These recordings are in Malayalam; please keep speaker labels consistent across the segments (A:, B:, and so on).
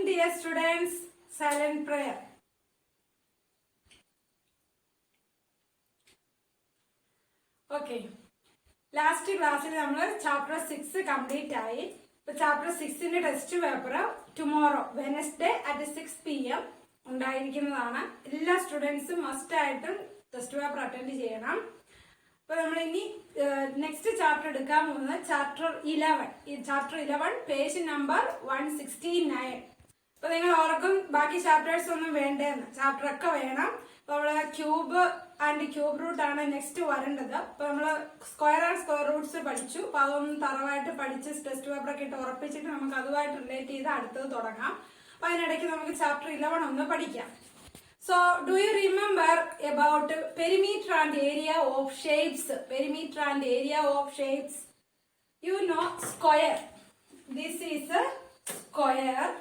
A: dear students. Silent prayer. Okay. Last class we chapter 6 complete. Chapter 6 in the test paper tomorrow Wednesday at 6 p.m. All students must attend test paper attend. Next chapter chapter 11. Chapter 11 page number 169. Baki chapters chapter cube and cube root next square and square roots test paper relate chapter 11 So, do you remember about perimeter and area of shapes? Perimeter and area of shapes. You know square. This is a square.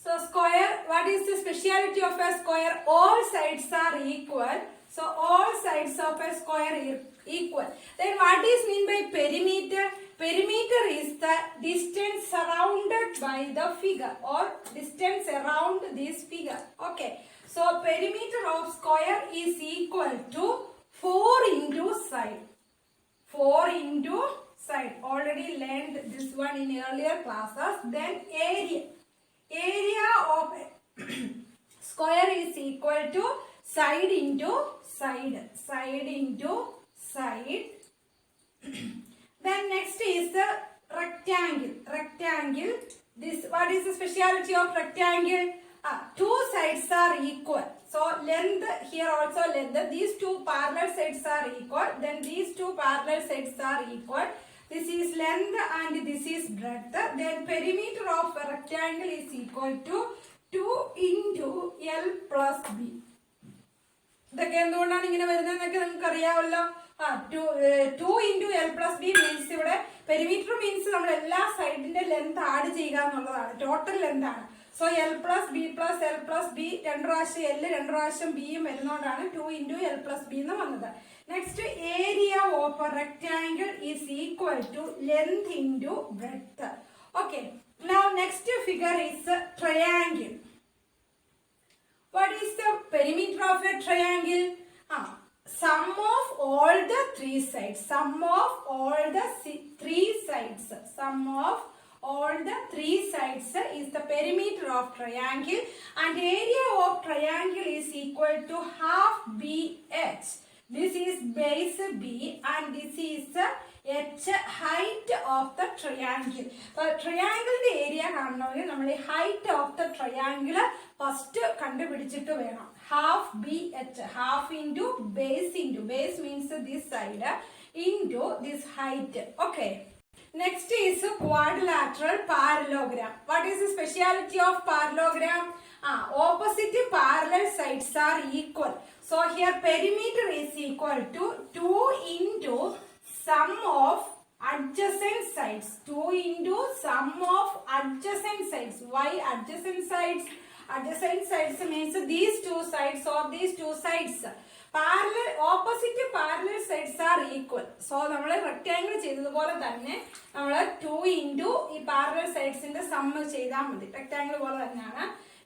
A: So, square, what is the speciality of a square? All sides are equal. So, all sides of a square are equal. Then, what is mean by perimeter? Perimeter is the distance surrounded by the figure or distance around this figure. Okay. So, perimeter of square is equal to 4 into side. 4 into side. Already learned this one in earlier classes. Then area. Area of square is equal to side into side. Side into side. Then next is the rectangle. Rectangle. This what is the speciality of rectangle? Two sides are equal. So length here also length. These two parallel sides are equal. Then these two parallel sides are equal. This is length and this is breadth. Then perimeter of a rectangle is equal to 2 into L plus B. The 2 into L plus B means perimeter means side length add total length. So L plus B plus L plus B 2 L B 2 into L plus B. Next, area of a rectangle is equal to length into breadth. Okay. Now next figure is a triangle. What is the perimeter of a triangle? Sum of all the three sides. Sum of all the three sides. Sum of all the three sides is the perimeter of triangle, and area of triangle is equal to half BH. This is base B and this is the H height of the triangle. But triangle area height of the triangle first half BH, half into base means this side into this height. Okay. Next is quadrilateral parallelogram. What is the speciality of parallelogram? Opposite parallel sides are equal. So here perimeter is equal to 2 into sum of adjacent sides. 2 into sum of adjacent sides. Why adjacent sides? Adjacent sides means these two sides or these two sides. Opposite parallel sides are equal. So, we have rectangle 2 into parallel sides in the sum. Rectangle.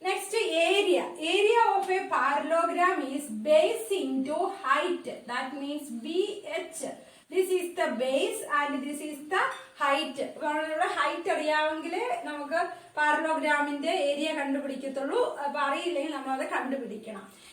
A: Next, area. Area of a parallelogram is base into height. That means BH. This is the base and this is the height. Height parallelogram area.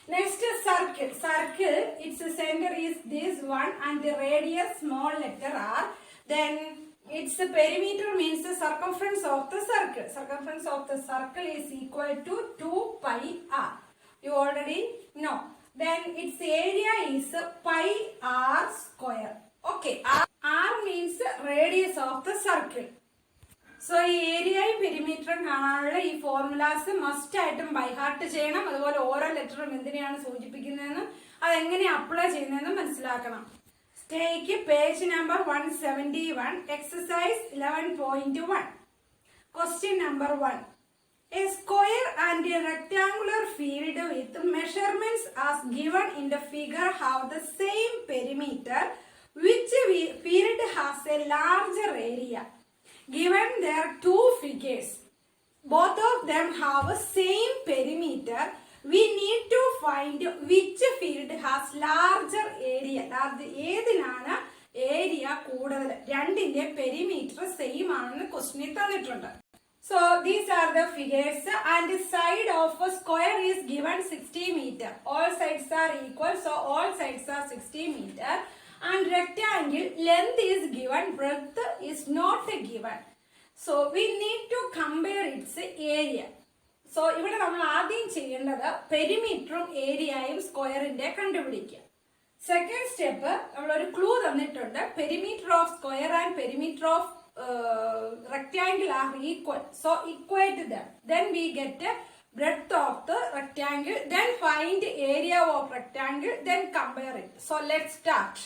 A: Next, circle. Circle, its center is this one and the radius small letter R. Then its perimeter means the circumference of the circle. Circumference of the circle is equal to 2 pi R. You already know. Then its area is pi R square. Okay. R means radius of the circle. So, area and perimeter and formulas must item by heart chain. Oral letter apply. Take page number 171, exercise 11.1. Question number 1. A square and a rectangular field with measurements as given in the figure have the same perimeter, which field has a larger area. given there are two figures, both of them have a same perimeter, we need to find which field has larger area. ഏതിനാണ് ഏരിയ കൂടുതൽ? രണ്ടിന്റെ പെരിമീറ്റർ സെയിം ആണെന്ന് ക്വസ്റ്റ്യനിൽ തന്നിട്ടുണ്ട്. So these are the figures, and the side of a square is given 60 meter. All sides are equal, so all sides are 60 meter. And rectangle length is given, breadth is not given. So we need to compare its area. So ഇവിടെ നമ്മൾ ആദ്യം ചെയ്യേണ്ടത് പെരിമീറ്ററും ഏരിയയും സ്ക്വയറിന്റെ കണ്ടുപിടിക്കുക. സെക്കൻഡ് സ്റ്റെപ്പ് നമ്മളൊരു ക്ലൂ തന്നിട്ടുണ്ട്. Perimeter of square and perimeter of rectangle are equal, so equate them, then we get breadth of the rectangle, then find area of rectangle, then compare it. So let's start.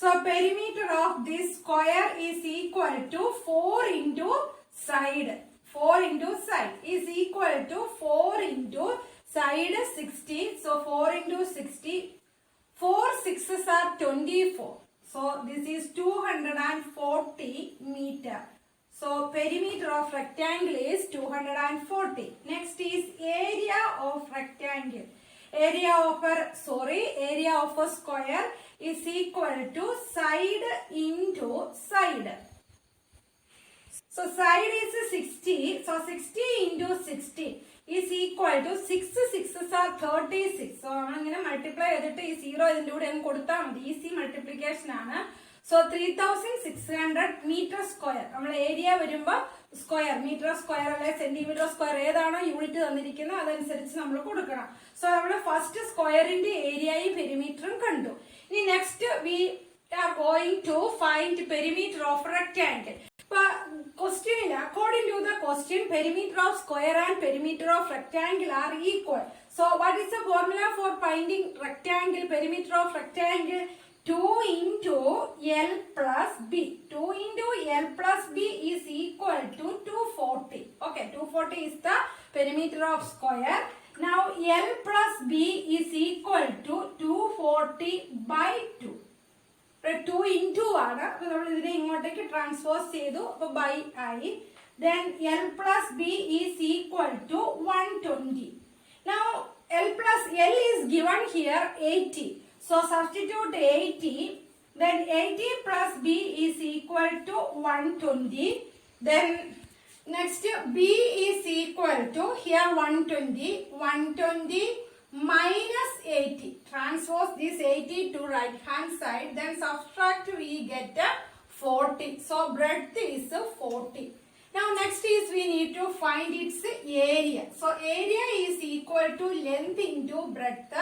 A: So perimeter of this square is equal to 4 into side. 4 into side is equal to 4 into side 60. So 4 into 60, 4 6s are 24. So this is 240 meter. So perimeter of rectangle is 240. Next is area of rectangle. Area of a square is equal to side into side. So side is 60. So 60 into 60 is equal to 6 6s are 36. So അങ്ങനെ മൾട്ടിപ്ലൈ ചെയ്തിട്ട് ഈ 0 ഇതിന്റെ കൂടെ അങ്ങ് കൊടുത്താൽ മതി. ഈസി മൾട്ടിപ്ലിക്കേഷൻ ആണ്. So 3600 meter square. നമ്മൾ ഏരിയ വരുമ്പോൾ സ്ക്വയർ, മീറ്റർ സ്ക്വയർ അല്ലെ സെന്റിമീറ്റർ സ്ക്വയർ ഏതാണോ യൂണിറ്റ് തന്നിരിക്കുന്നത് അതനുസരിച്ച് നമ്മൾ കൊടുക്കണം. സോ നമ്മൾ ഫസ്റ്റ് സ്ക്വയറിന്റെ ഏരിയയും പെരിമീറ്ററും കണ്ടു. ഇനി next we are going to find perimeter of rectangle. Question, according to the question, perimeter of square and perimeter of rectangle are equal. So what is the formula for finding rectangle, perimeter of rectangle? 2 into L plus B. 2 into L plus B is equal to 240. Okay, 240 is the perimeter of square. Now L plus B is equal to 240 by 2. 2 into ആണ്. അപ്പോൾ നമ്മൾ ഇതിനെ ഇങ്ങോട്ടേക്ക് ട്രാൻസ്പോസ് ചെയ്തു. അപ്പോൾ ബൈ ആയി. Then L plus B is equal to 120. Now L is given here 80. So substitute 80. Then 80 plus B is equal to 120. Then next B is equal to here 120 minus 80. Transpose this 80 to right hand side. Then subtract, we get 40. So breadth is 40. Now next is we need to find its area. So area is equal to length into breadth.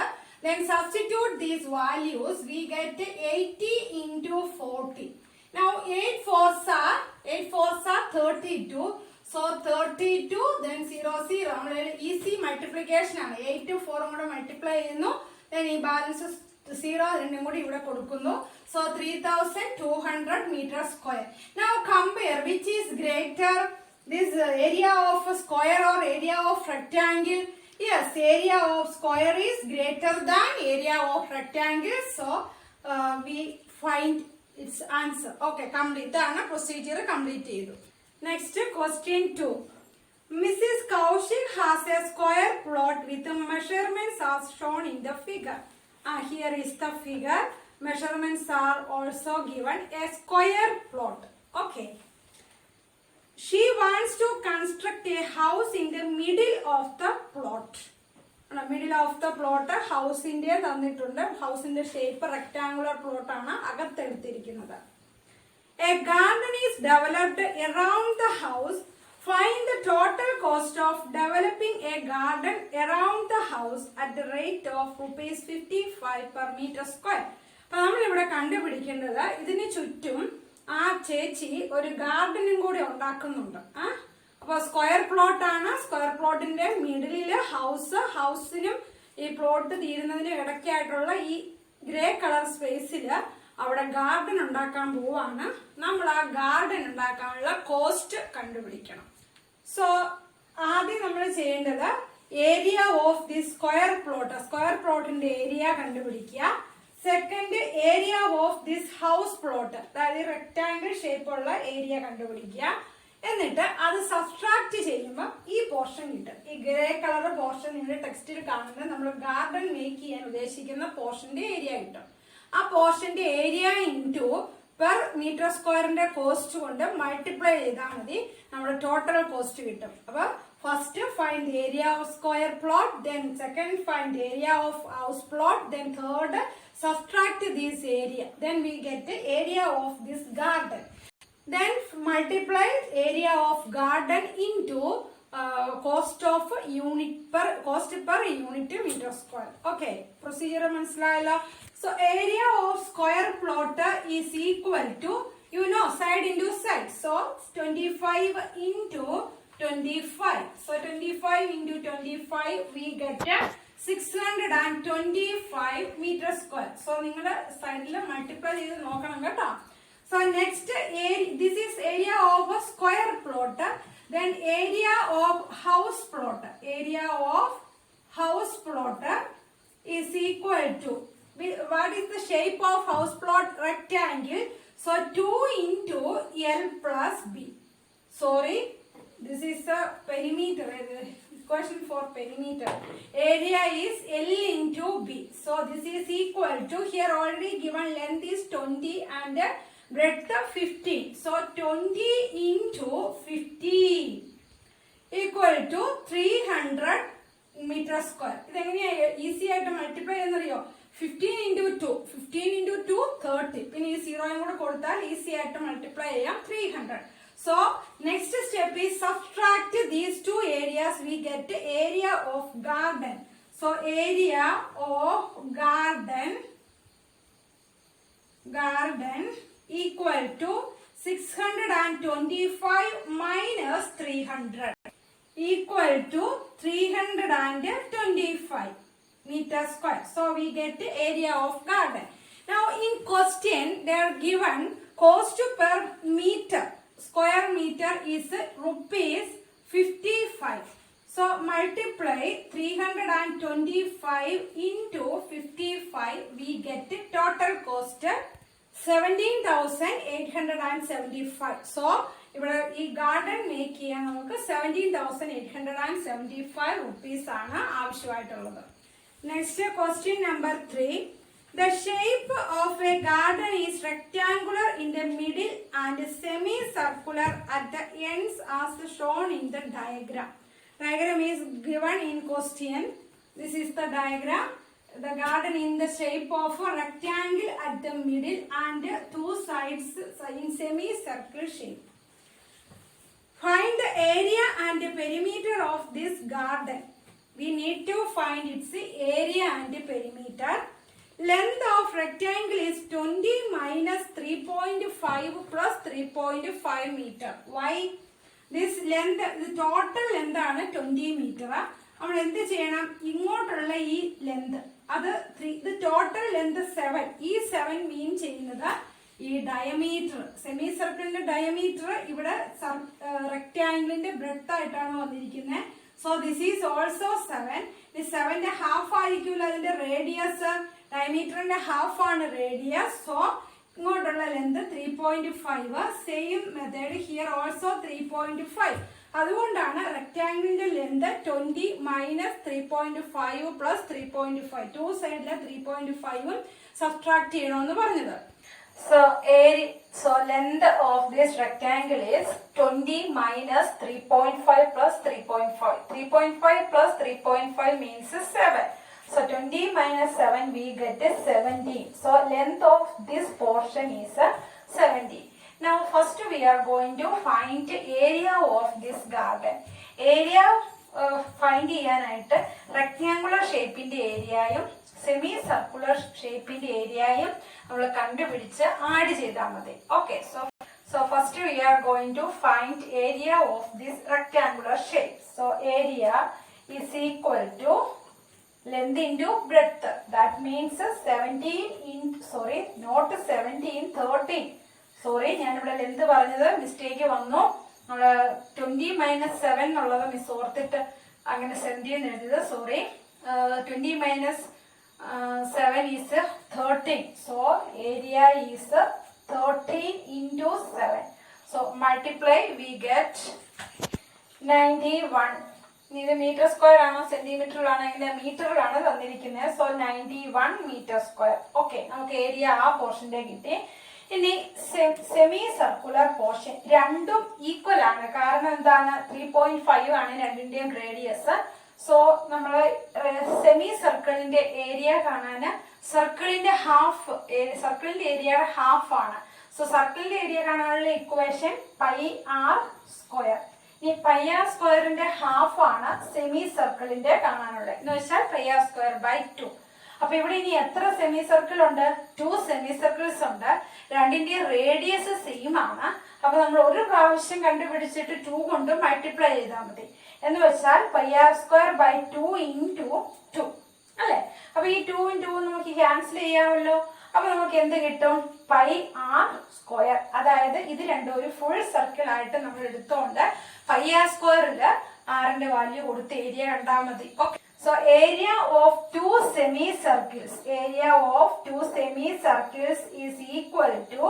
A: Then substitute these values. We get 80 into 40. Now 8 fours are 32. So 32, then 0 0. Easy multiplication. 8 to 4 multiply. Then ഈ ബാലൻസ് 0 രണ്ടും കൂടി ഇവിടെ കൊടുക്കുന്നു. So 3200 meter square. Now compare which is greater, this area of a square or area of rectangle. Yes, area of square is greater than area of rectangle. So we find its answer. Okay, complete. That's procedure complete. Next question 2. Mrs. Kaushik has a square plot with the measurements as shown in the figure. Here is the figure. Measurements are also given. A square plot. Okay. She wants to construct a house in the middle of the plot. Middle of the plot, house in the house in the shape rectangular plot. A garden is developed around the house. Find the total cost of developing a garden around the house at the rate of rupees 55 per meter square. അപ്പോൾ നമ്മൾ ഇവിടെ കണ്ടുപിടിക്കേണ്ടത് ഇതിന് ചുറ്റും ആ ചേച്ചി ഒരു ഗാർഡനും കൂടി ഉണ്ടാക്കുന്നുണ്ട്. അപ്പോൾ സ്ക്വയർ പ്ലോട്ട് ആണ്. സ്ക്വയർ പ്ലോട്ടിന്റെ മിഡിലില് ഹൗസിനും ഈ പ്ലോട്ട് തീരുന്നതിനും ഇടയ്ക്കായിട്ടുള്ള ഈ ഗ്രേ കളർ സ്പേസില് അവിടെ ഗാർഡൻ ഉണ്ടാക്കാൻ പോവാണ്. നമ്മൾ ആ ഗാർഡൻ ഉണ്ടാക്കാനുള്ള കോസ്റ്റ് കണ്ടുപിടിക്കണം. സോ ആദ്യം നമ്മൾ ചെയ്യേണ്ടത് ഏരിയ ഓഫ് ദി സ്ക്വയർ പ്ലോട്ടിന്റെ ഏരിയ കണ്ടുപിടിക്കുക. Second area of this house plot, അതായത് റെക്ടാംഗിൾ ഷേപ്പ് ഉള്ള ഏരിയ കണ്ടുപിടിക്കുക. എന്നിട്ട് അത് സബ്സ്ട്രാക്ട് ചെയ്യുമ്പോൾ ഈ പോർഷൻ കിട്ടും. ഈ ഗ്രേ കളർ പോർഷൻ നിങ്ങളുടെ ടെക്സ്റ്റിൽ കാണുന്നത് നമ്മൾ ഗാർഡൻ മേക്ക് ചെയ്യാൻ ഉദ്ദേശിക്കുന്ന പോർഷന്റെ ഏരിയ കിട്ടും. ആ പോർഷന്റെ ഏരിയ ഇൻറ്റു പെർ മീറ്റർ സ്ക്വയറിന്റെ കോസ്റ്റ് കൊണ്ട് മൾട്ടിപ്ലൈ ചെയ്താൽ മതി, നമ്മുടെ ടോട്ടൽ കോസ്റ്റ് കിട്ടും. അപ്പൊ first find area of square plot, then second find area of house plot, then third subtract this area, then we get the area of this garden. Then multiply area of garden into cost per unit meter square. Okay, procedure manasilayalla. So area of square plot is equal to, you know, side into side, so 25 into 25. So 25 into 25 we get 625 meter square. So ningalde side il multiply cheyidu nokkanam ketta. So next this is area of a square plot, then area of house plot. Area of house plot is equal to, what is the shape of house plot? Rectangle. So 2 into L plus B. Sorry, this is a perimeter. Equation for perimeter. Area is L into B. So this is equal to, here already given length is 20 and breadth 15. So 20 into 15 equal to 300 meter square. This is easy to multiply. 15 into 2. 15 into 2, 30. Then this 0 easy to multiply 300. So next step is subtract these two areas, we get the area of garden. So area of garden equal to 625 minus 300 equal to 325 meter square. So we get the area of garden. Now in question they are given cost per meter square meter is rupees 55. So multiply 325 into 55, we get the total cost 17,875. So ഇവിടെ ഈ ഗാർഡൻ മേക്ക് ചെയ്യാൻ നമുക്ക് 17,875 rupees ആണ് ആവശ്യമായിട്ടുള്ളത്. Next question number 3. The shape of a garden is rectangular in the middle and semicircular at the ends as shown in the diagram. Diagram is given in question. This is the diagram. The garden in the shape of a rectangle at the middle and two sides in semicircle shape. Find the area and the perimeter of this garden. We need to find its area and perimeter. Length of rectangle is 20 minus 3.5 plus 3.5 meter. Why? This length, the total length ആണ് 20 meter. നമ്മൾ എന്ത് ചെയ്യണം? ഇങ്ങോട്ടുള്ള ഈ ലെന്ത് അത് 3, the total length 7. ഈ 7 മീൻ ചെയ്യുന്നത് ഈ ഡയമീറ്റർ, സെമി സർക്കിളിന്റെ ഡയമീറ്റർ ഇവിടെ റെക്ടാംഗിളിന്റെ ബ്രെഡ്ത്ത് ആയിട്ടാണ് വന്നിരിക്കുന്നത്. So this is also 7. ഈ 7ന്റെ ഹാഫ് ആയിരിക്കുമല്ലോ അതിന്റെ റേഡിയസ്. ഡയമീറ്ററിന്റെ ഹാഫ് ആണ് റേഡിയസ്. സോ ഇങ്ങോട്ടുള്ള length 3.5. Same method here also 3.5. അതുകൊണ്ടാണ് റെക്ടാംഗിളിന്റെ ലെന്ത് 20 മൈനസ് 3.5 പ്ലസ് 3.5. ടു സൈഡിലെ 3.5 സബ്ട്രാക്ട് ചെയ്യണമെന്ന് പറഞ്ഞത്. So length of this rectangle is 20 minus 3.5 plus 3.5. 3.5 plus 3.5 means 7. So 20 minus 7 we get 17. So length of this portion is 17. Now first we are going to find area of this garden. Area find ചെയ്യാനായിട്ട് റെക്ടാങ്കുലർ ഷേപ്പിന്റെ ഏരിയയും സെമി സർക്കുലർ ഷേപ്പിന്റെ ഏരിയയും നമ്മൾ കണ്ടുപിടിച്ച് ആഡ് ചെയ്താൽ മതി. Okay, so first we are going to find area of this rectangular shape. So area is equal to length into breadth. That means 17 into, sorry, not 17, 13. Sorry, ഞാനിവിടെ ലെന്ത് പറഞ്ഞത് മിസ്റ്റേക്ക് വന്നു. നമ്മൾ 20 മൈനസ് 7 എന്നുള്ളത് മിസ് ഓർത്തിട്ട് അങ്ങനെ 17 എഴുതിയത്. Sorry, 20 minus 7 is 13. So area is 13 into 7. So multiply, we get 91. ഇത് മീറ്റർ സ്ക്വയർ ആണോ സെന്റിമീറ്ററിലാണോ എങ്ങനെ മീറ്ററിലാണ് തന്നിരിക്കുന്നത്. So 91 meter square. ഓക്കെ, നമുക്ക് ഏരിയ ആ പോർഷന്റെ കിട്ടി. ഇനി സെമി സർക്കുലർ പോർഷൻ രണ്ടും ഈക്വൽ ആണ്. കാരണം എന്താണ്, 3.5 ആണ് രണ്ടിന്റെയും റേഡിയസ്. സോ നമ്മൾ സെമി സർക്കിളിന്റെ ഏരിയ കാണാൻ സർക്കിളിന്റെ ഏരിയയുടെ ഹാഫ് ആണ്. സോ സർക്കിളിന്റെ ഏരിയ കാണാനുള്ള ഇക്വേഷൻ പൈ ആർ സ്ക്വയർ. ഈ പൈ ആർ സ്ക്വയറിന്റെ ഹാഫ് ആണ് സെമി സർക്കിളിന്റെ കാണാനുള്ളത് എന്ന് വെച്ചാൽ പൈ ആർ സ്ക്വയർ ബൈ 2. അപ്പൊ ഇവിടെ ഇനി എത്ര സെമി സർക്കിൾ ഉണ്ട്? 2 സെമി സർക്കിൾസ് ഉണ്ട്. രണ്ടിന്റെ റേഡിയസ് സെയിം ആണ്. അപ്പൊ നമ്മൾ ഒരു പ്രാവശ്യം കണ്ടുപിടിച്ചിട്ട് 2 കൊണ്ട് മൾട്ടിപ്ലൈ ചെയ്താൽ മതി. എന്ന് വെച്ചാൽ pi r square by 2 into 2 അല്ലെ. അപ്പൊ ഈ 2 ഇൻറ്റു നമുക്ക് ക്യാൻസൽ ചെയ്യാമല്ലോ. അപ്പൊ നമുക്ക് എന്ത് കിട്ടും? Pi r square. അതായത് ഇത് രണ്ടും ഒരു ഫുൾ സർക്കിൾ ആയിട്ട് നമ്മൾ എടുത്തോണ്ട് പൈ ആർ സ്ക്വയറില് ആറിന്റെ വാല്യൂ കൊടുത്ത് ഏരിയ കണ്ടാൽ മതി. Okay, so area of two semicircles is equal to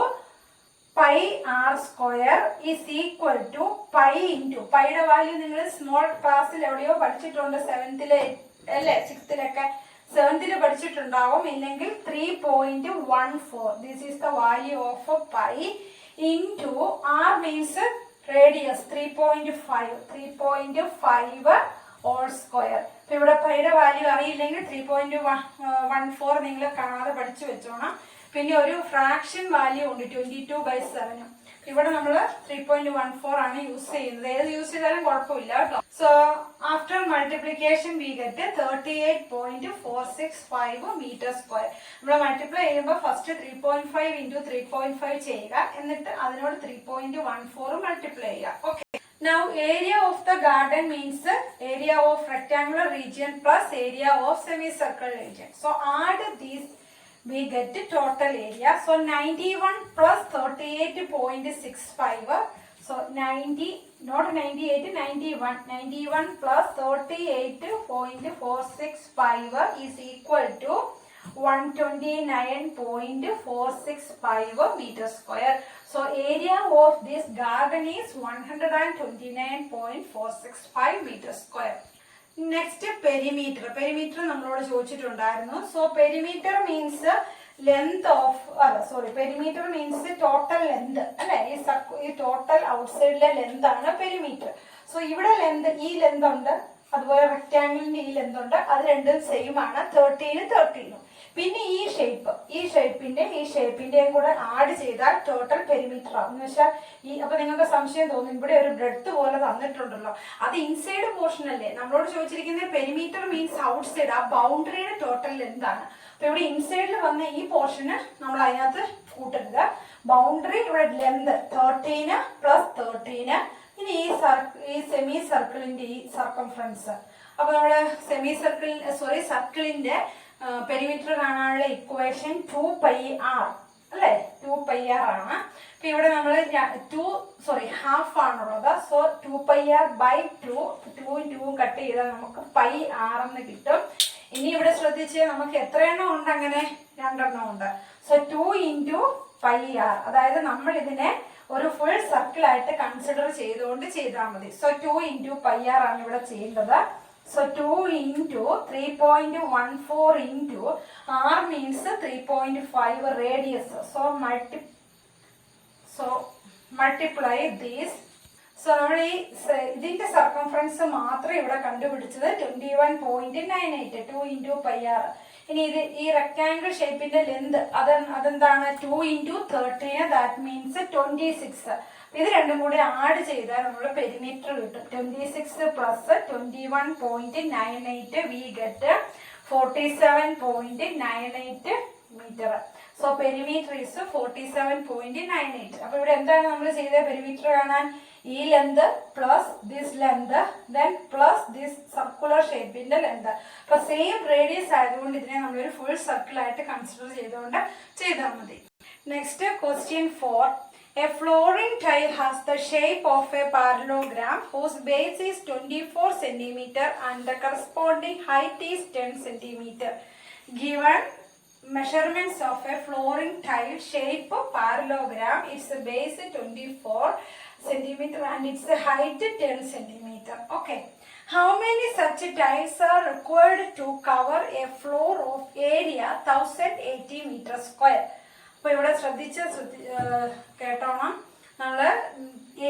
A: pi r square is equal to pi into പൈയുടെ വാല്യൂ നിങ്ങൾ സ്മോൾ ക്ലാസ്സിൽ എവിടെയോ പഠിച്ചിട്ടുണ്ട്. 7th അല്ലേ 6th 7th പഠിച്ചിട്ടുണ്ടാവും. ഇല്ലെങ്കിൽ 3.14. This is the value of pi into r means radius 3.5 all square. അപ്പൊ ഇവിടെ പൈയുടെ വാല്യൂ അറിയില്ലെങ്കിൽ 3.14 നിങ്ങൾ കാണാതെ പഠിച്ചു വെച്ചോണം. പിന്നെ ഒരു ഫ്രാക്ഷൻ വാല്യൂ ഉണ്ട് 22/7. ഇവിടെ നമ്മൾ 3.14 ആണ് യൂസ് ചെയ്യുന്നത്. ഏത് യൂസ് ചെയ്താലും കുഴപ്പമില്ല കേട്ടോ. So after multiplication we get 38.465 meter square. നമ്മൾ മൾട്ടിപ്ലൈ ചെയ്യുമ്പോൾ ഫസ്റ്റ് 3.5 ഇൻറ്റു 3.5 ചെയ്യുക. എന്നിട്ട് അതിനോട് 3.14 മൾട്ടിപ്ലൈ ചെയ്യുക. Okay, now area of the garden means area of rectangular region plus area of semicircular region. So add these, we get the total area. So 91 plus 38.65. So 90, not 98, 91. 91 plus 38.465 is equal to 129.465 meter square. So area of this garden is 129.465 meter square. Next perimeter. Perimeter നമ്മളോട് ചോദിച്ചിട്ടുണ്ടായിരുന്നു. So perimeter means length of perimeter means total length അല്ലെ. ഈ ടോട്ടൽ ഔട്ട്സൈഡിലെ ലെന്ത് ആണ് പെരിമീറ്റർ. സോ ഇവിടെ ലെന്ത്, ഈ ലെന്ത് ഉണ്ട്, അതുപോലെ റെക്ടാംഗിളിന്റെ ഈ ലെന്ത് ഉണ്ട്. അത് രണ്ടും സെയിം ആണ്, 13. പിന്നെ ഈ ഷേപ്പിന്റെയും കൂടെ ആഡ് ചെയ്താൽ ടോട്ടൽ പെരിമീറ്റർ ആവും. എന്ന് വെച്ചാൽ അപ്പൊ നിങ്ങൾക്ക് സംശയം തോന്നും, ഇവിടെ ഒരു ബ്രെഡ്ത്ത് പോലെ തന്നിട്ടുണ്ടല്ലോ, അത് ഇൻസൈഡ് പോർഷൻ അല്ലേ. നമ്മളോട് ചോദിച്ചിരിക്കുന്നത് പെരിമീറ്റർ മീൻസ് ഔട്ട്സൈഡ്, ആ ബൗണ്ടറിയുടെ ടോട്ടൽ ലെന്ത് ആണ്. അപ്പൊ ഇവിടെ ഇൻസൈഡിൽ വന്ന ഈ പോർഷന് നമ്മൾ അതിനകത്ത് കൂട്ടരുത്. ബൗണ്ടറി ഇവിടെ ലെന്ത് 13 + 13. ഇനി ഈ സെമി സർക്കിളിന്റെ ഈ സർക്കംഫറൻസ്. അപ്പൊ നമ്മുടെ സർക്കിളിന്റെ പെരിമീറ്റർ കാണാനുള്ള ഇക്വേഷൻ 2πr അല്ലെ, 2πr ആണ്. അപ്പൊ ഇവിടെ നമ്മൾ ഹാഫ് ആണുള്ളത്. സോ 2πr/2, 2 കട്ട് ചെയ്താൽ നമുക്ക് πr എന്ന് കിട്ടും. ഇനി ഇവിടെ ശ്രദ്ധിച്ച് നമുക്ക് എത്ര എണ്ണം ഉണ്ട്? അങ്ങനെ 2 എണ്ണം ഉണ്ട്. സോ 2 × πr, അതായത് നമ്മൾ ഇതിനെ ഒരു ഫുൾ സർക്കിൾ ആയിട്ട് കൺസിഡർ ചെയ്തുകൊണ്ട് ചെയ്താൽ മതി. സോ 2 × πr ആണ് ഇവിടെ ചെയ്യേണ്ടത്. So 2 into 3.14 into r means 3.5 radius. So multiply this. So നമ്മൾ ഇതിന്റെ സർക്കംഫറൻസ് മാത്രം ഇവിടെ കണ്ടുപിടിച്ചത് 21.98, 2 × πr. ഇനി ഈ റെക്ടാംഗിൾ ഷേപ്പിന്റെ ലെന്ത് അതെന്താണ്? 2 × 13, ദാറ്റ് മീൻസ് 26. ഇത് രണ്ടും കൂടി ആഡ് ചെയ്താൽ നമ്മുടെ പെരിമീറ്റർ കിട്ടും. 26 + 21.98 we get 47.98 metre. So perimeter is 47.98. അപ്പൊ ഇവിടെ എന്താണ് നമ്മൾ ചെയ്ത പെരിമീറ്റർ കാണാൻ? ഈ length plus this length then plus this circular ഷേപ്പിന്റെ ലെന്ത്. അപ്പൊ സെയിം റേഡിയസ് ആയതുകൊണ്ട് ഇതിനെ നമ്മളൊരു ഫുൾ സർക്കിൾ ആയിട്ട് കൺസിഡർ ചെയ്തുകൊണ്ട് ചെയ്താൽ മതി. Next question 4. A flooring tile has the shape of a parallelogram whose base is 24 cm and the corresponding height is 10 cm. Given measurements of a flooring tile shape parallelogram. Its base 24 centimeter and its height 10 centimeter. Okay. How many such tiles are required to cover a floor of area 1080 meter square? അപ്പോൾ ഇവിടെ ശ്രദ്ധിച്ച് കേട്ടോണം. നമ്മൾ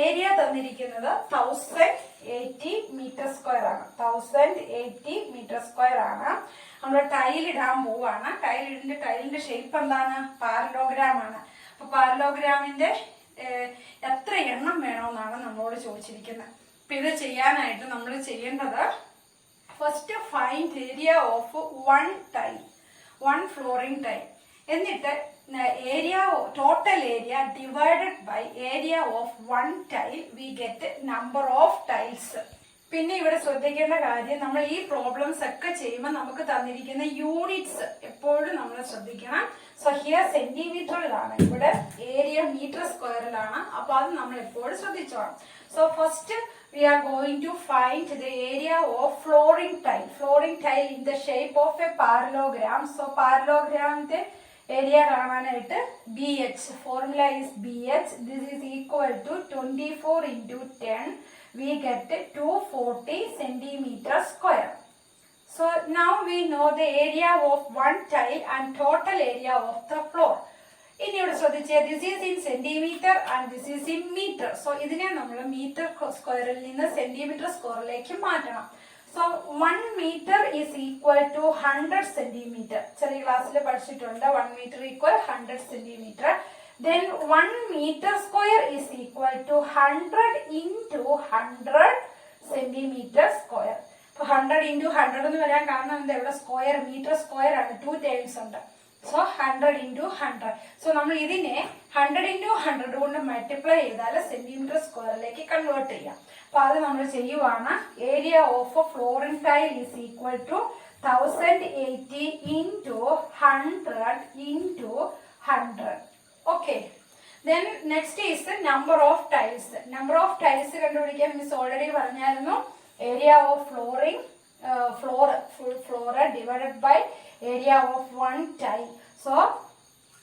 A: ഏരിയ തന്നിരിക്കുന്നത് 1080 മീറ്റർ സ്ക്വയർ ആണ്. 1080 മീറ്റർ സ്ക്വയർ ആണ്. നമ്മൾ ടൈൽ ഇടാൻ പോവാണ്. ടൈലിന്റെ ഷേപ്പ് എന്താണ്? പാരലോഗ്രാം ആണ്. അപ്പൊ പാരലോഗ്രാമിന്റെ എത്ര എണ്ണം വേണമെന്നാണ് നമ്മളോട് ചോദിച്ചിരിക്കുന്നത്. അപ്പൊ ഇത് ചെയ്യാനായിട്ട് നമ്മൾ ചെയ്യേണ്ടത് first find area of one tile, one flooring tile. എന്നിട്ട് area total area divided by area of one tile we get number of tiles. പിന്നെ ഇവിടെ ശ്രദ്ധിക്കേണ്ട കാര്യം, നമ്മൾ ഈ പ്രോബ്ലംസ് ഒക്കെ ചെയ്യുമ്പോൾ നമുക്ക് തന്നിരിക്കുന്ന യൂണിറ്റ്സ് എപ്പോഴും നമ്മൾ ശ്രദ്ധിക്കണം. സോ ഹിയർ സെന്റിമീറ്ററിലാണ്, ഇവിടെ ഏരിയ മീറ്റർ സ്ക്വയറിലാണ്. അപ്പൊ അത് നമ്മൾ എപ്പോഴും ശ്രദ്ധിച്ചോണം. So first we are going to find the area of flooring tile in the shape of a parallelogram. So parallelogramന്റെ area കാണാനായിട്ട് BH, formula is BH. This is equal to 24 into 10. We get 240 centimeter square. So now we know the area of one tile and total area of the floor. ഇനി ഇവിടെ ശ്രദ്ധിച്ചേ, this is in centimeter and this is in meter. So ഇതിനെ നമ്മൾ മീറ്റർ സ്ക്വയറിൽ നിന്ന് സെന്റിമീറ്റർ സ്ക്വയറിലേക്ക് മാറ്റണം. So 1 meter is equal to 100 centimeter. ചെറിയ ക്ലാസ്സിൽ പഠിച്ചിട്ടുണ്ട് 1 meter equal 100 centimeter. Then 1 meter square is equal to 100 into 100 centimeter square. So 100 into 100 എന്ന് പറയാൻ കാരണം എന്താ, ഇവിടെ സ്ക്വയർ മീറ്റർ സ്ക്വയർ ആണ്, 2 ടൈംസ് ഉണ്ട്. So 100 into 100. സോ നമ്മൾ ഇതിനെ 100 into 100 കൊണ്ട് മൾട്ടിപ്ലൈ ചെയ്താൽ സെന്റിമീറ്റർ സ്ക്വയറിലേക്ക് കൺവേർട്ട് ചെയ്യാം. അപ്പൊ അത് നമ്മൾ ചെയ്യുവാണ്. Area of flooring tile is equal to 1080 into 100 into 100. Okay. Then next is the number of tiles. Number of tiles കണ്ടുപിടിക്കാൻ മിസ് ഓൾറെഡി പറഞ്ഞായിരുന്നു. Area of flooring floor divided by area of one tile. So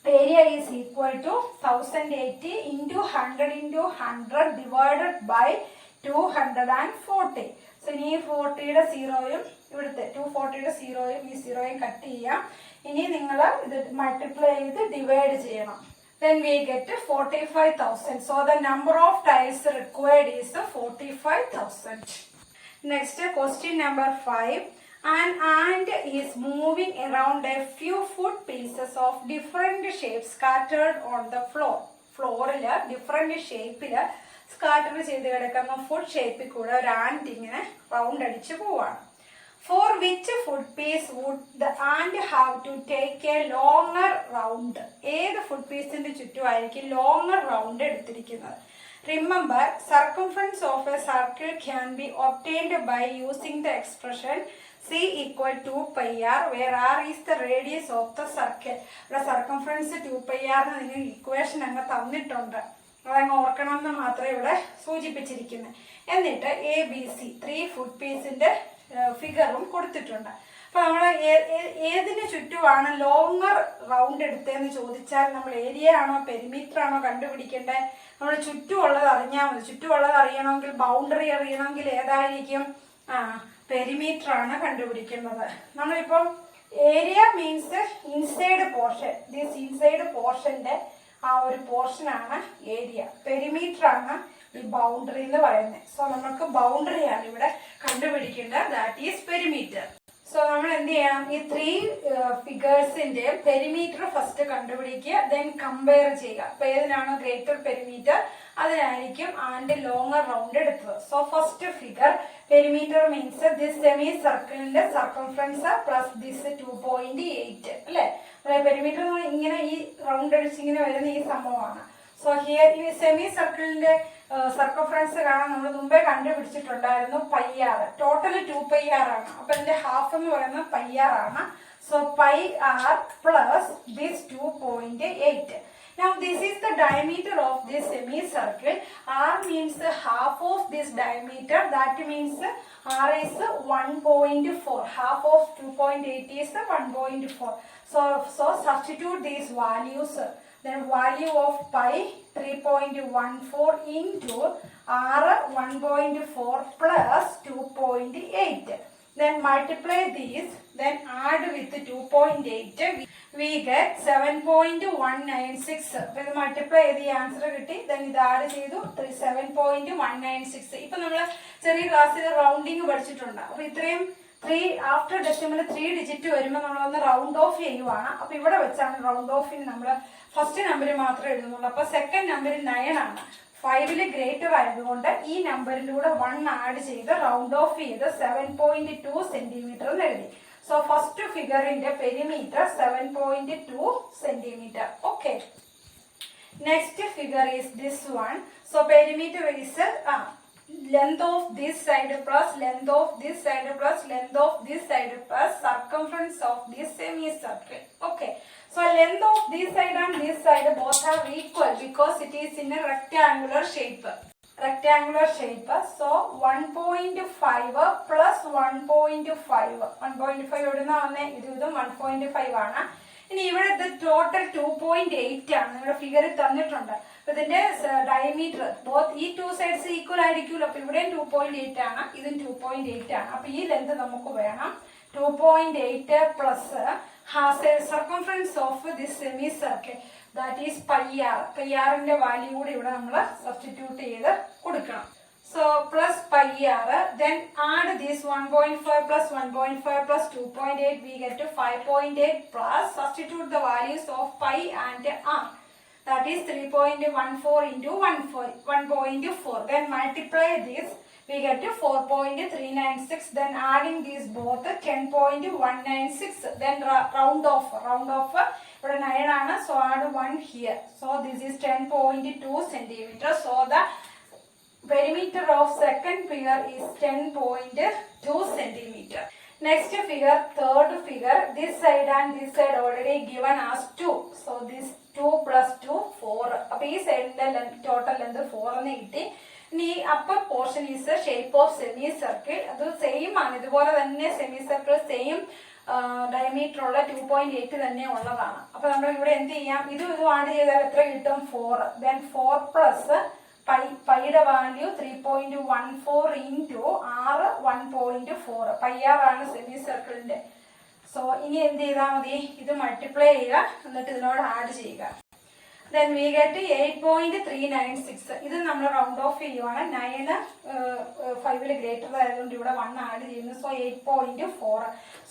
A: area is equal to 1080 into 100 into 100 divided by 240. So ഇനി 40യുടെ സീറോയും ഇവിടുത്തെ 240യുടെ സീറോയും ഈ സീറോയും കട്ട് ചെയ്യാം. ഇനി നിങ്ങൾ ഇത് മൾട്ടിപ്ലൈ ചെയ്ത് ഡിവൈഡ് ചെയ്യണം. Then we get 45,000. So the number of tiles required is 45,000. Next, question number 5. An ant is moving around a few foot pieces of different shapes scattered on the floor. Floor-ൽ different shape-ൽ സ്കാറ്റർ ചെയ്ത് കിടക്കുന്ന ഫുഡ് ഷേപ്പിൽ കൂടെ ഒരു ആന്റ് ഇങ്ങനെ റൗണ്ട് അടിച്ച് പോവാണ്. For which foot piece would the ant have to take a longer round? ഏത് ഫുഡ് പീസിന്റെ ചുറ്റുമായിരിക്കും ലോങ്ങർ റൗണ്ട് എടുത്തിരിക്കുന്നത്? Remember, circumference of a circle can be obtained by using the expression C equal to 2 pi r, where r is the radius of the circle. ഇവിടെ circumference 2 pi r എന്ന് നിങ്ങൾ ഇക്വേഷൻ അങ്ങ് തന്നിട്ടുണ്ട്. അതങ്ങ് ഓർക്കണം എന്ന് മാത്രമേ ഇവിടെ സൂചിപ്പിച്ചിരിക്കുന്നത്. എന്നിട്ട് ABC 3 ഫുഡ് പീസിന്റെ ഫിഗറും കൊടുത്തിട്ടുണ്ട്. അപ്പൊ നമ്മൾ ഏതിന് ചുറ്റുമാണ് ലോങ്ങർ റൗണ്ട് എടുത്തതെന്ന് ചോദിച്ചാൽ നമ്മൾ ഏരിയ ആണോ പെരിമീറ്റർ ആണോ കണ്ടുപിടിക്കേണ്ടത്? നമ്മൾ ചുറ്റുമുള്ളത് അറിഞ്ഞാൽ മതി. ചുറ്റുമുള്ളത് അറിയണമെങ്കിൽ, ബൗണ്ടറി അറിയണമെങ്കിൽ ഏതായിരിക്കും? പെരിമീറ്റർ ആണ് കണ്ടുപിടിക്കുന്നത്. നമ്മളിപ്പം area means inside portion, this inside പോർഷന്റെ ആ ഒരു പോർഷനാണ് ഏരിയ. പെരിമീറ്റർ ആണ് ഈ ബൗണ്ടറി എന്ന് പറയുന്നത്. സോ നമുക്ക് ബൗണ്ടറി ആണ് ഇവിടെ കണ്ടുപിടിക്കേണ്ടത്, ദാറ്റ് ഈസ് പെരിമീറ്റർ. സോ നമ്മൾ എന്ത് ചെയ്യണം? ഈ 3 ഫിഗേഴ്സിന്റെ പെരിമീറ്റർ ഫസ്റ്റ് കണ്ടുപിടിക്കുക, ദെൻ കമ്പയർ ചെയ്യുക. അപ്പൊ ഏതിനാണോ ഗ്രേറ്റർ പെരിമീറ്റർ അതിനായിരിക്കും ആൻഡ് ലോങ്ങർ റൗണ്ട് എടുത്തത്. So first figure perimeter means this semi സർക്കിളിന്റെ സർക്കംഫറൻസ് പ്ലസ് ദിസ് 2.8 അല്ലെ. പെരിമീറ്റർ ഇങ്ങനെ ഈ റൗണ്ട് അടിച്ച് ഇങ്ങനെ വരുന്ന ഈ സംഭവമാണ്. സോ ഹിയർ ഈ സെമി സർക്കിളിന്റെ സർക്കംഫറൻസ് കാണാൻ നമ്മൾ മുമ്പേ കണ്ടുപിടിച്ചിട്ടുണ്ടായിരുന്നു pi r. Total 2 pi r ആണ്. അപ്പൊ ഇതിന്റെ ഹാഫ് എന്ന് പറയുന്നത് പൈ ആർ ആണ്. So pi r plus this 2.8. Now this is the diameter of this semicircle. R means half of this diameter. That means R is 1.4. Half of 2.8 is 1.4. So substitute these values. Then value of pi 3.14 into R 1.4 plus 2.8. Then multiply these, then add with 2.8, we get 7.196. Then multiply the answer കിട്ടി. Then ഇത് add ചെയ്തു 7.196. ഇപ്പൊ നമ്മൾ ചെറിയ ക്ലാസ്സിൽ റൗണ്ടിങ് പഠിച്ചിട്ടുണ്ട്. അപ്പൊ ഇത്രയും 3 ആഫ്റ്റർ ഡെസിമൽ 3 ഡിജിറ്റ് വരുമ്പോൾ നമ്മളൊന്ന് റൗണ്ട് ഓഫ് ചെയ്യുവാണ്. അപ്പൊ ഇവിടെ വെച്ചാണ് റൗണ്ട് ഓഫിന് നമ്മൾ ഫസ്റ്റ് നമ്പർ മാത്രമേ എഴുതുന്നുള്ളൂ. അപ്പൊ സെക്കൻഡ് നമ്പർ 9 ആണ്. 5 ഗ്രേറ്റർ ആയതുകൊണ്ട് ഈ നമ്പറിലൂടെ 1 ആഡ് ചെയ്ത് റൗണ്ട് ഓഫ് ചെയ്ത് 7.2 സെന്റിമീറ്റർ എന്ന് എഴുതി. സോ ഫസ്റ്റ് ഫിഗറിന്റെ perimeter 7.2 centimetre. Okay, next figure is this one. So perimeter is length of this side plus length of this side plus length of this side plus circumference of this semicircle. Okay, so length of this side and this side both are equal because it is in a rectangular shape. So 1.5 plus 1.5 ഇവിടുന്ന് വന്നേ ഇത് 1.5 ആണ്. ഇനി ഇവിടെ ടോട്ടൽ 2.8 ആണ്. നമ്മുടെ ഫിഗറിൽ തന്നിട്ടുണ്ട്. അപ്പൊ ഇതിന്റെ ഡയമീറ്റർ ബോത്ത് ഈ 2 സൈഡ്സ് ഈക്വൽ ആയിരിക്കുമല്ലോ. അപ്പൊ ഇവിടെയും 2.8 ആണ്, ഇതും 2.8 ആണ്. അപ്പൊ ഈ ലെന്ത് നമുക്ക് വേണം 2.8 plus circumference of this semi circle that is pi r. Pi ആറിന്റെ വാല്യൂ കൂടി ഇവിടെ നമ്മൾ സബ്സ്റ്റിറ്റ്യൂട്ട് ചെയ്ത് കൊടുക്കണം. So plus pi r, then add this 1.5 plus 1.5 plus 2.8, we get to 5.8 plus substitute the values of pi and r. That is 3.14 into 1.4. Then multiply this, we get to 4.396. Then adding these both 10.196. Then round off. But 9 ആണ്, so add 1 here. So this is 10.2 centimeter. So the perimeter of second figure is 10.2 centimeter. Next figure, third figure, this side and this side already given as 2. So this 2 plus 2, 4. അപ്പോൾ ഈ സൈഡിന്റെ ടോട്ടൽ ലെന്ത് 4 എന്ന് കിട്ടി. ഇനി upper portion is the shape of semicircle. അത് സെയിം ആണ്, ഇതുപോലെ തന്നെ സെമിസർക്കിൾ സെയിം ഡയമീറ്റർ ഉള്ള 2.8 തന്നെ ഉള്ളതാണ്. അപ്പൊ നമ്മൾ ഇവിടെ എന്ത് ചെയ്യാം, ഇതും ആഡ് ചെയ്താൽ എത്ര കിട്ടും 4. Then 4 plus പൈയുടെ value 3.14 into r 1.4. Pi r ആണ് സെമി സർക്കിളിന്റെ. സോ ഇനി എന്ത് ചെയ്താൽ മതി, ഇത് മൾട്ടിപ്ലൈ ചെയ്യുക, എന്നിട്ട് ഇതിനോട് ആഡ് ചെയ്യുക. Then we get 8.396. ഇത് നമ്മൾ റൗണ്ട് ഓഫ് ചെയ്യുവാണ്. 9 5 ഗ്രേറ്റർ ആയതുകൊണ്ട് ഇവിടെ 1 ആഡ് ചെയ്യുന്നു. സോ 8.4.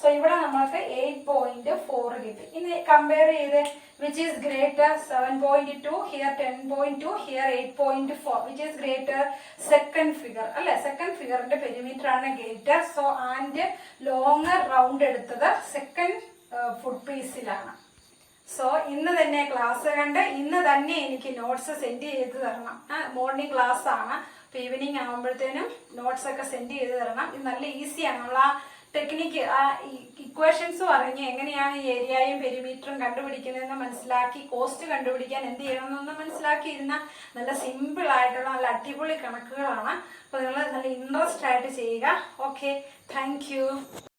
A: സോ ഇവിടെ നമ്മൾക്ക് 8.4 കിട്ടി. ഇനി കമ്പയർ ചെയ്ത് which is greater, 7.2, here 10.2, here 8.4. which is greater, second figure അല്ലെ. സെക്കൻഡ് ഫിഗറിന്റെ പെരിമീറ്റർ ആണ് greater. So and longer round എടുത്തത് സെക്കൻഡ് ഫുഡ് പീസിലാണ്. സോ ഇന്ന് തന്നെ ക്ലാസ് കണ്ട് ഇന്ന് തന്നെ എനിക്ക് നോട്ട്സ് സെൻഡ് ചെയ്ത് തരണം. മോർണിംഗ് ക്ലാസ് ആണ്. അപ്പൊ ഈവനിങ് ആകുമ്പോഴത്തേനും നോട്ട്സ് ഒക്കെ സെൻഡ് ചെയ്ത് തരണം. ഇത് നല്ല ഈസിയാണ്. നമ്മൾ ആ ടെക്നിക്ക് ആ ഇക്വേഷൻസും അറിഞ്ഞ് എങ്ങനെയാണ് ഈ ഏരിയയും പെരിമീറ്ററും കണ്ടുപിടിക്കുന്നതെന്ന് മനസ്സിലാക്കി കോസ്റ്റ് കണ്ടുപിടിക്കാൻ എന്ത് ചെയ്യണമെന്നൊന്ന് മനസ്സിലാക്കിയിരുന്ന നല്ല സിമ്പിൾ ആയിട്ടുള്ള നല്ല അടിപൊളി കണക്കുകളാണ്. അപ്പൊ നിങ്ങൾ നല്ല ഇൻട്രസ്റ്റ് ആയിട്ട് ചെയ്യുക. Okay, thank you.